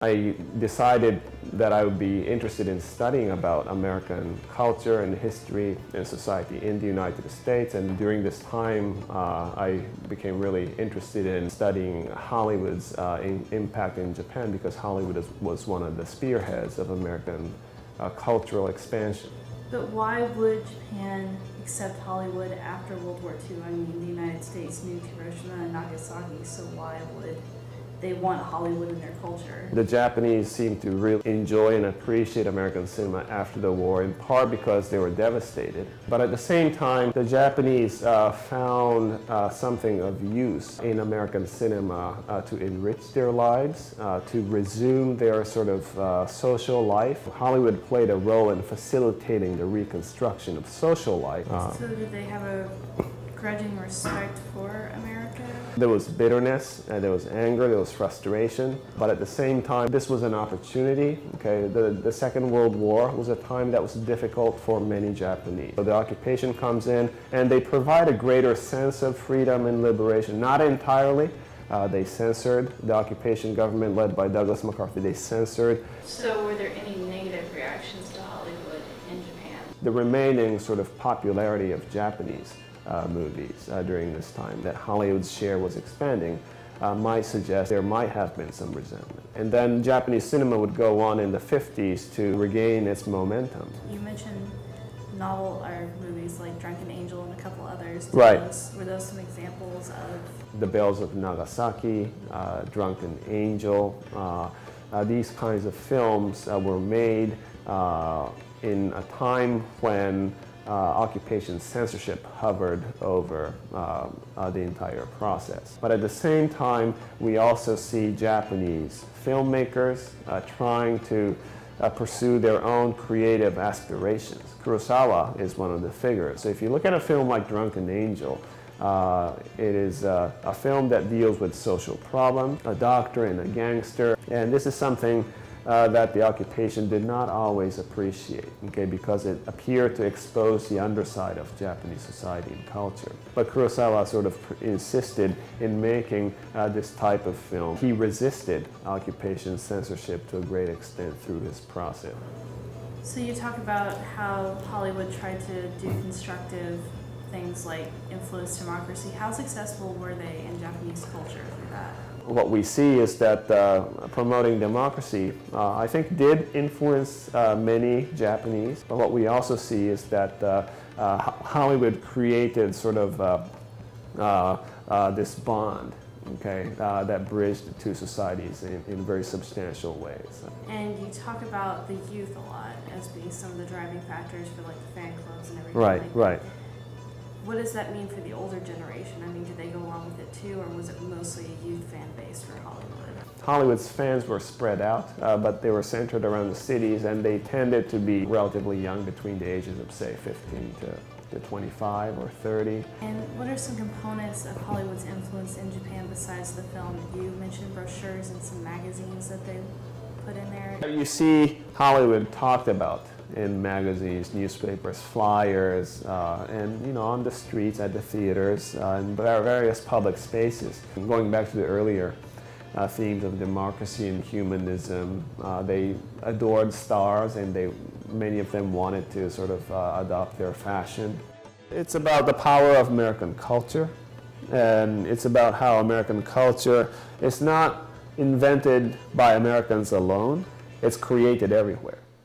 I decided that I would be interested in studying about American culture and history and society in the United States. And during this time, I became really interested in studying Hollywood's impact in Japan, because Hollywood was one of the spearheads of American cultural expansion. But why would Japan accept Hollywood after World War II? I mean, the United States nuked Hiroshima and Nagasaki, so why would they want Hollywood in their culture? The Japanese seemed to really enjoy and appreciate American cinema after the war, in part because they were devastated. But at the same time, the Japanese found something of use in American cinema to enrich their lives, to resume their sort of social life. Hollywood played a role in facilitating the reconstruction of social life. So did they have a grudging respect for America? There was bitterness, there was anger, there was frustration, but at the same time, this was an opportunity. Okay, the Second World War was a time that was difficult for many Japanese. So the occupation comes in, and they provide a greater sense of freedom and liberation. Not entirely. They censored, the occupation government led by Douglas MacArthur, they censored. So were there any negative reactions to Hollywood in Japan? The remaining sort of popularity of Japanese movies during this time, that Hollywood's share was expanding, might suggest there might have been some resentment. And then Japanese cinema would go on in the 50s to regain its momentum. You mentioned novel or movies like Drunken Angel and a couple others. Right. Were those some examples of? The Bells of Nagasaki, Drunken Angel, these kinds of films were made in a time when occupation censorship hovered over the entire process. But at the same time, we also see Japanese filmmakers trying to pursue their own creative aspirations. Kurosawa is one of the figures. So if you look at a film like Drunken Angel, it is a film that deals with social problems, a doctor and a gangster, and this is something that the occupation did not always appreciate, okay, because it appeared to expose the underside of Japanese society and culture. But Kurosawa sort of insisted in making this type of film. He resisted occupation censorship to a great extent through his process. So you talk about how Hollywood tried to do constructive things like influence democracy. How successful were they in Japanese culture through that? What we see is that promoting democracy, I think, did influence many Japanese. But what we also see is that Hollywood created sort of this bond, okay, that bridged the two societies in very substantial ways. And you talk about the youth a lot as being some of the driving factors for like the fan clubs and everything. Right, like right. What does that mean for the older generation? I mean, did they go along with it too, or was it mostly a youth fan base for Hollywood? Hollywood's fans were spread out, but they were centered around the cities, and they tended to be relatively young, between the ages of, say, 15 to 25 or 30. And what are some components of Hollywood's influence in Japan besides the film? You mentioned brochures and some magazines that they put in there. You see Hollywood talked about in magazines, newspapers, flyers, and on the streets, at the theaters, and various public spaces. Going back to the earlier themes of democracy and humanism, they adored stars, and many of them wanted to sort of adopt their fashion. It's about the power of American culture, and it's about how American culture is not invented by Americans alone, it's created everywhere.